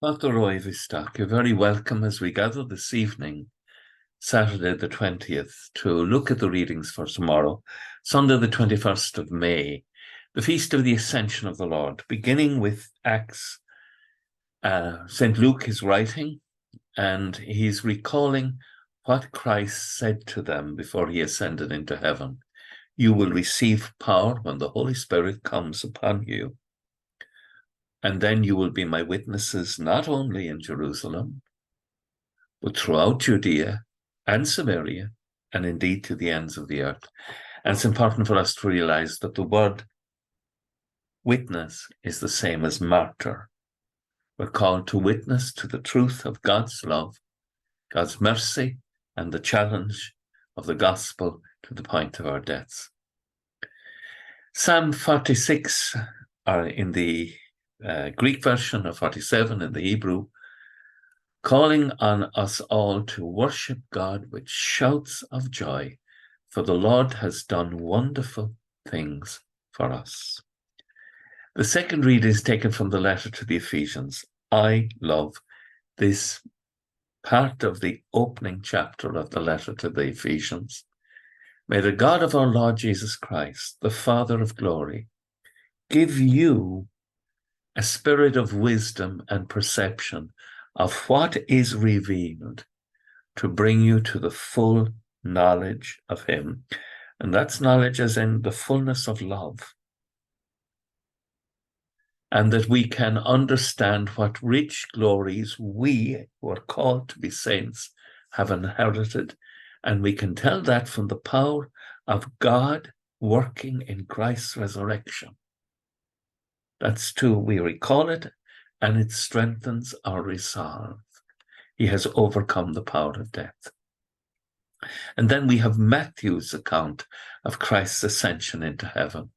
Suantraí Íosa, you're very welcome as we gather this evening, Saturday the 20th, to look at the readings for tomorrow, Sunday the 21st of May, the Feast of the Ascension of the Lord, beginning with Acts. St. Luke is writing, and he's recalling what Christ said to them before he ascended into heaven. You will receive power when the Holy Spirit comes upon you. And then you will be my witnesses, not only in Jerusalem, but throughout Judea and Samaria, and indeed to the ends of the earth. And it's important for us to realize that the word witness is the same as martyr. We're called to witness to the truth of God's love, God's mercy, and the challenge of the gospel to the point of our deaths. Psalm 46 are in the Greek version, of 47 in the Hebrew, calling on us all to worship God with shouts of joy, for the Lord has done wonderful things for us. The second reading is taken from the letter to the Ephesians. I love this part of the opening chapter of the letter to the Ephesians. May the God of our Lord Jesus Christ, the Father of glory, give you a spirit of wisdom and perception of what is revealed to bring you to the full knowledge of him. And that's knowledge as in the fullness of love. And that we can understand what rich glories we, who are called to be saints, have inherited. And we can tell that from the power of God working in Christ's resurrection. That's true. We recall it, and it strengthens our resolve. He has overcome the power of death. And then we have Matthew's account of Christ's ascension into heaven,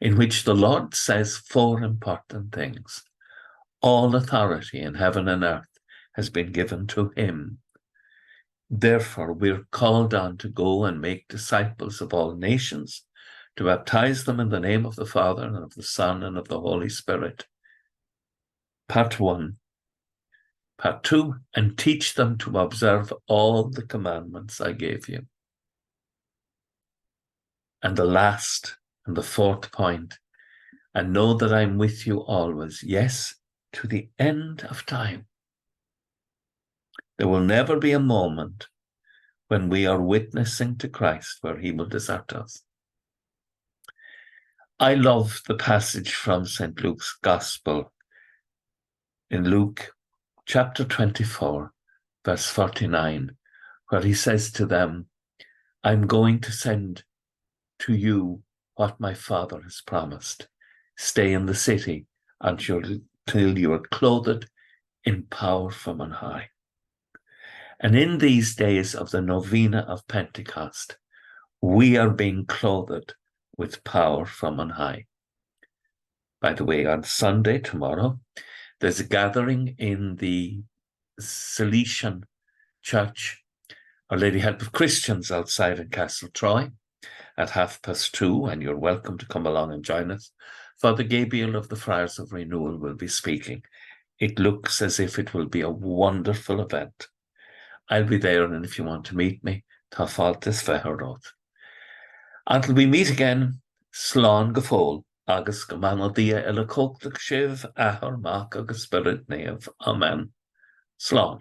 in which the Lord says four important things. All authority in heaven and earth has been given to him. Therefore, we're called on to go and make disciples of all nations, to baptize them in the name of the Father and of the Son and of the Holy Spirit. Part 1. Part 2, and teach them to observe all the commandments I gave you. And the last and the fourth point, and know that I'm with you always, yes, to the end of time. There will never be a moment when we are witnessing to Christ where he will desert us. I love the passage from St. Luke's Gospel in Luke chapter 24, verse 49, where he says to them, I'm going to send to you what my Father has promised. Stay in the city until you are clothed in power from on high. And in these days of the novena of Pentecost, we are being clothed with power from on high. By the way, on Sunday, tomorrow, there's a gathering in the Salesian Church, Our Lady Help of Christians, outside in Castle Troy at 2:30, and you're welcome to come along and join us. Father Gabriel of the Friars of Renewal will be speaking. It looks as if it will be a wonderful event. I'll be there, and if you want to meet me, tá fáiltas feithreoth. Until we meet again, slán go fóill, agus go mbeanna dia ile cóchtach sibh, ahar, mach agus spirit neamh. Amen. Slán.